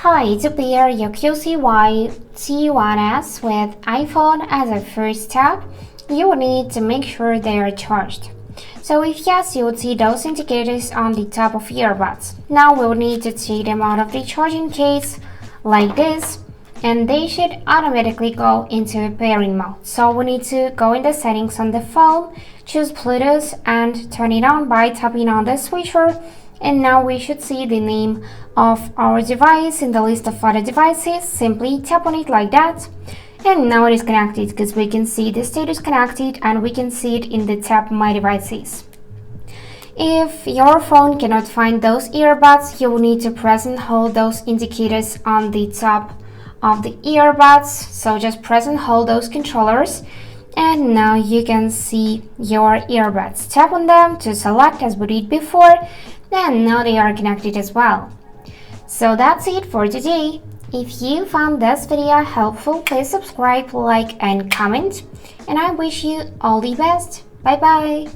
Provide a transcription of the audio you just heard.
Hi, to pair your QCY T1S with iPhone as a first step, you will need to make sure they are charged. So if yes, you will see those indicators on the top of earbuds. Now we'll need to take them out of the charging case like this, and they should automatically go into pairing mode. So we need to go in the settings on the phone, choose Bluetooth and turn it on by tapping on the switcher. And now we should see the name of our device in the list of other devices. Simply tap on it like that. And now it is connected because we can see the status connected and we can see it in the tab My Devices. If your phone cannot find those earbuds, you will need to press and hold those indicators on the top of the earbuds. So just press and hold those controllers. And now you can see your earbuds. Tap on them to select as we did before. And now they are connected as well. So that's it for today. If you found this video helpful, please subscribe, like and comment. And I wish you all the best. Bye bye.